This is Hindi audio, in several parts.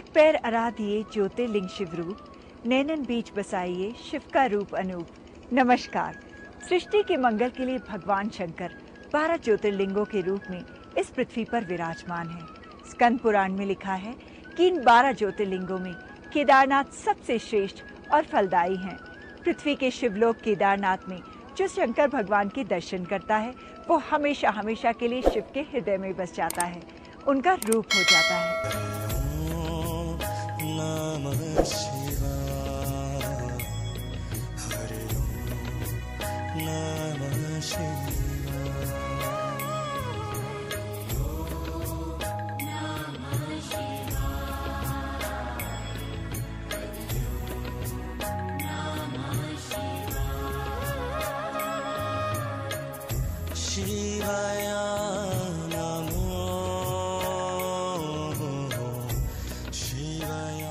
पग पैर आराधिए ज्योतिर्लिंग शिवरूप, नैनन बीच बसाइए शिव का रूप अनूप। नमस्कार। सृष्टि के मंगल के लिए भगवान शंकर 12 ज्योतिर्लिंगों के रूप में इस पृथ्वी पर विराजमान है। स्कंद पुराण में लिखा है कि इन 12 ज्योतिर्लिंगों में केदारनाथ सबसे श्रेष्ठ और फलदायी हैं। पृथ्वी के शिवलोक केदारनाथ में जो शंकर भगवान के दर्शन करता है वो हमेशा हमेशा के लिए शिव के हृदय में बस जाता है, उनका रूप हो जाता है। नमः शिवाय, हरि ओम नमः शिवाय। शिवाय नमो शिवाय।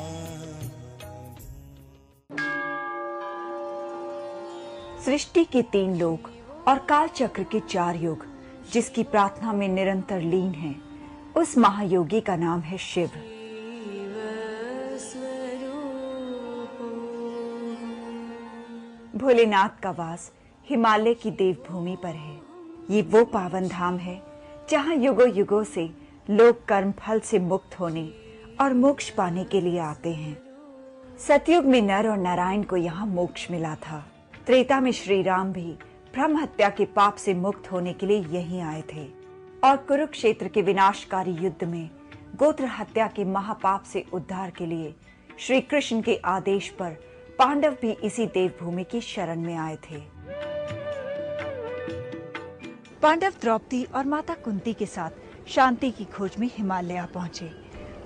सृष्टि के 3 लोक और काल चक्र के 4 युग जिसकी प्रार्थना में निरंतर लीन है, उस महायोगी का नाम है शिव। भोलेनाथ का वास हिमालय की देवभूमि पर है। ये वो पावन धाम है जहाँ युगों युगों से लोग कर्म फल से मुक्त होने और मोक्ष पाने के लिए आते हैं। सतयुग में नर और नारायण को यहाँ मोक्ष मिला था। त्रेता में श्री राम भी ब्रह्म हत्या के पाप से मुक्त होने के लिए यहीं आए थे और कुरुक्षेत्र के विनाशकारी युद्ध में गोत्र हत्या के महापाप से उद्धार के लिए श्री कृष्ण के आदेश पर पांडव भी इसी देवभूमि की शरण में आए थे। पांडव द्रौपदी और माता कुंती के साथ शांति की खोज में हिमालय पहुंचे।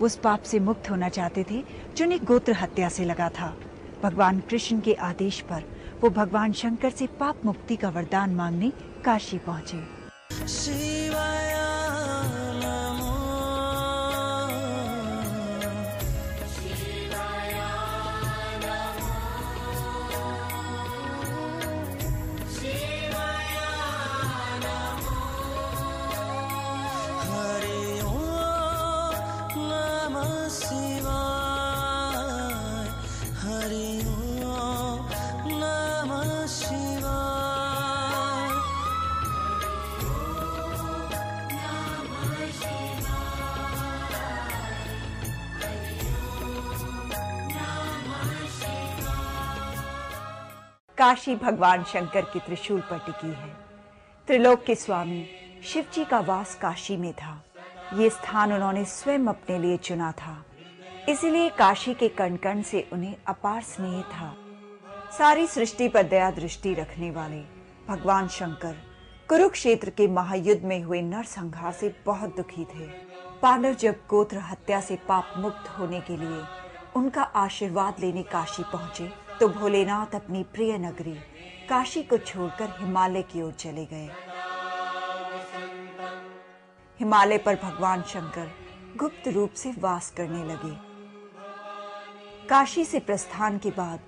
वो उस पाप से मुक्त होना चाहते थे जो उन्हें गोत्र हत्या से लगा था। भगवान कृष्ण के आदेश पर वो भगवान शंकर से पाप मुक्ति का वरदान मांगने काशी पहुंचे। शिवाय नमो शिवाय नमो शिवाय नमो हरि ओम नमः शिवाय हरि ओम नमः शिवाय। काशी भगवान शंकर की त्रिशूल पर टिकी है। त्रिलोक के स्वामी शिव जी का वास काशी में था। ये स्थान उन्होंने स्वयं अपने लिए चुना था, इसीलिए काशी के कण कण से उन्हें अपार स्नेह था। सारी सृष्टि पर दया दृष्टि रखने वाले भगवान शंकर कुरुक्षेत्र के महायुद्ध में हुए नरसंहार से बहुत दुखी थे। पांडव जब गोत्र हत्या से पाप मुक्त होने के लिए उनका आशीर्वाद लेने काशी पहुंचे तो भोलेनाथ अपनी प्रिय नगरी काशी को छोड़कर हिमालय की ओर चले गए। हिमालय पर भगवान शंकर गुप्त रूप से वास करने लगे। काशी से प्रस्थान के बाद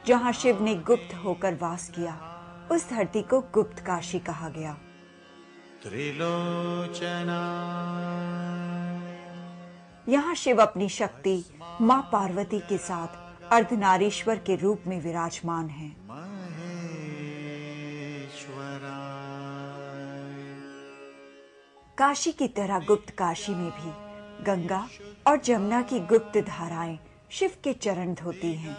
जहां शिव ने गुप्त होकर वास किया, उस धरती को गुप्त काशी कहा गया। त्रिलोचना। यहाँ शिव अपनी शक्ति मां पार्वती के साथ अर्धनारीश्वर के रूप में विराजमान है। काशी की तरह गुप्त काशी में भी गंगा और जमुना की गुप्त धाराएं शिव के चरण धोती हैं।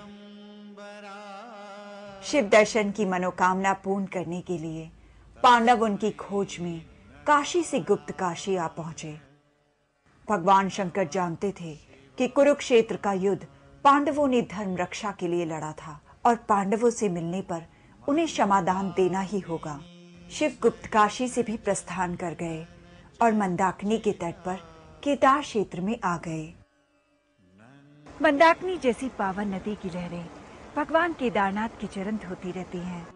शिव दर्शन की मनोकामना पूर्ण करने के लिए पांडव उनकी खोज में काशी से गुप्त काशी आ पहुंचे। भगवान शंकर जानते थे कि कुरुक्षेत्र का युद्ध पांडवों ने धर्म रक्षा के लिए लड़ा था और पांडवों से मिलने पर उन्हें क्षमादान देना ही होगा। शिव गुप्त काशी से भी प्रस्थान कर गए और मंदाकिनी के तट पर केदार क्षेत्र में आ गए। मंदाकिनी जैसी पावन नदी की लहरें भगवान केदारनाथ के चरण धोती रहती हैं।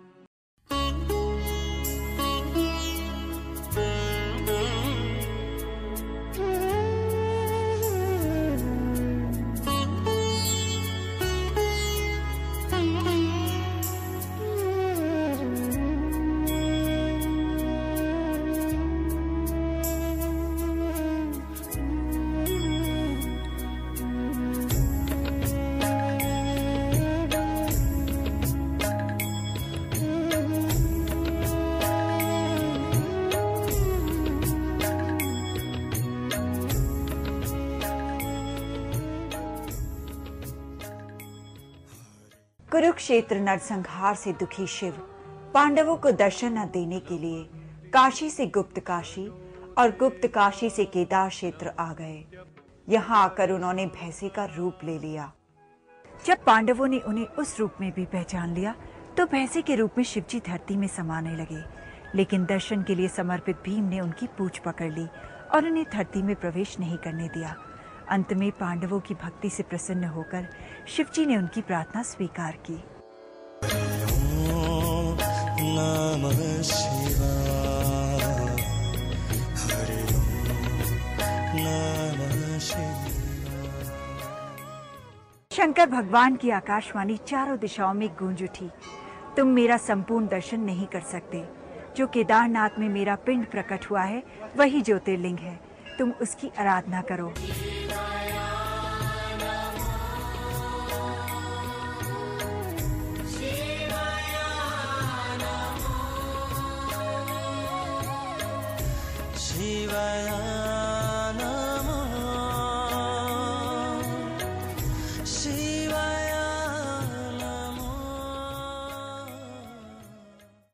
कुरुक्षेत्र नरसंहार से दुखी शिव पांडवों को दर्शन न देने के लिए काशी से गुप्त काशी और गुप्त काशी से केदार क्षेत्र आ गए। यहाँ आकर उन्होंने भैंसे का रूप ले लिया। जब पांडवों ने उन्हें उस रूप में भी पहचान लिया तो भैंसे के रूप में शिवजी धरती में समाने लगे, लेकिन दर्शन के लिए समर्पित भीम ने उनकी पूंछ पकड़ ली और उन्हें धरती में प्रवेश नहीं करने दिया। अंत में पांडवों की भक्ति से प्रसन्न होकर शिवजी ने उनकी प्रार्थना स्वीकार की। नमः शिवाय, हरि नमः शिवाय। शंकर भगवान की आकाशवाणी चारों दिशाओं में गूंज उठी। तुम मेरा संपूर्ण दर्शन नहीं कर सकते। जो केदारनाथ में मेरा पिंड प्रकट हुआ है वही ज्योतिर्लिंग है। तुम उसकी आराधना करो।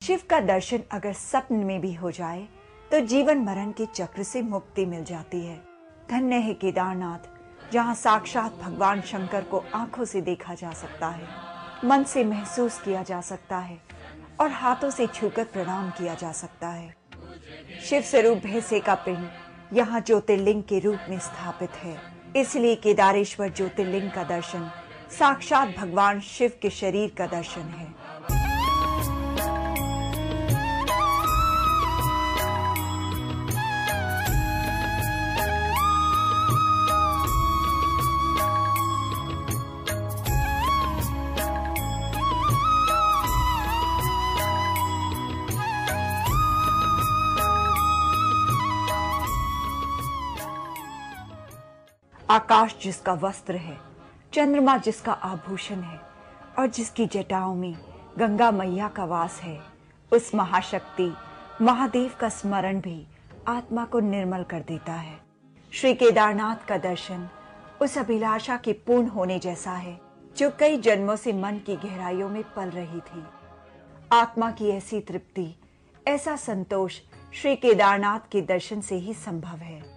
शिव का दर्शन अगर स्वप्न में भी हो जाए तो जीवन मरण के चक्र से मुक्ति मिल जाती है। धन्य है केदारनाथ, जहाँ साक्षात भगवान शंकर को आंखों से देखा जा सकता है, मन से महसूस किया जा सकता है और हाथों से छूकर प्रणाम किया जा सकता है। शिव स्वरूप भैंसे का पिंड यहाँ ज्योतिर्लिंग के रूप में स्थापित है। इसलिए केदारेश्वर ज्योतिर्लिंग का दर्शन साक्षात भगवान शिव के शरीर का दर्शन है। आकाश जिसका वस्त्र है, चंद्रमा जिसका आभूषण है और जिसकी जटाओं में गंगा मैया का वास है, उस महाशक्ति महादेव का स्मरण भी आत्मा को निर्मल कर देता है। श्री केदारनाथ का दर्शन उस अभिलाषा के पूर्ण होने जैसा है जो कई जन्मों से मन की गहराइयों में पल रही थी। आत्मा की ऐसी तृप्ति, ऐसा संतोष श्री केदारनाथ के दर्शन से ही संभव है।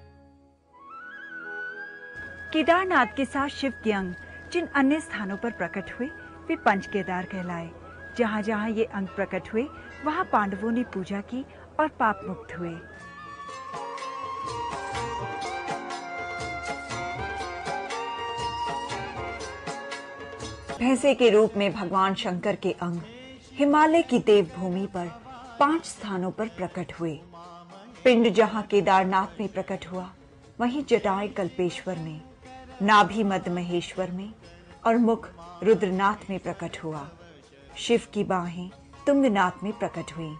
केदारनाथ के साथ शिव के अंग जिन अन्य स्थानों पर प्रकट हुए वे पंच केदार कहलाए। जहाँ जहाँ ये अंग प्रकट हुए वहाँ पांडवों ने पूजा की और पाप मुक्त हुए। भैंसे के रूप में भगवान शंकर के अंग हिमालय की देवभूमि पर 5 स्थानों पर प्रकट हुए। पिंड जहाँ केदारनाथ में प्रकट हुआ वहीं जटाएं कल्पेश्वर में, नाभि मध्य महेश्वर में और मुख रुद्रनाथ में प्रकट हुआ। शिव की बाहें तुंगनाथ में प्रकट हुई।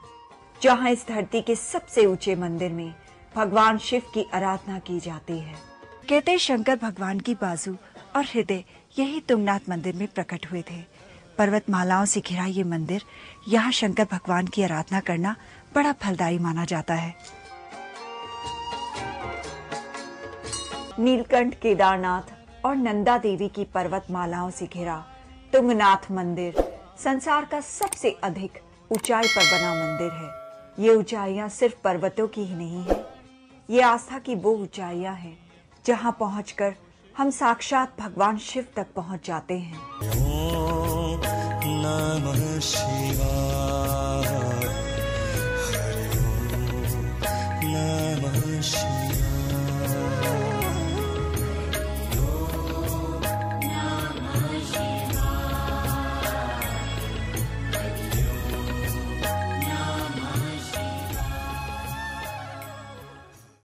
जहां इस धरती के सबसे ऊंचे मंदिर में भगवान शिव की आराधना की जाती है। कहते शंकर भगवान की बाजू और हृदय यही तुंगनाथ मंदिर में प्रकट हुए थे। पर्वतमालाओं से घिरा ये मंदिर, यहाँ शंकर भगवान की आराधना करना बड़ा फलदायी माना जाता है। नीलकंठ, केदारनाथ और नंदा देवी की पर्वतमालाओं से घिरा तुंगनाथ मंदिर संसार का सबसे अधिक ऊंचाई पर बना मंदिर है। ये ऊंचाइयां सिर्फ पर्वतों की ही नहीं है, ये आस्था की वो ऊंचाइयां हैं जहां पहुंचकर हम साक्षात भगवान शिव तक पहुंच जाते हैं। ओम नमः शिवाय, हरि ओम नमः शिवाय।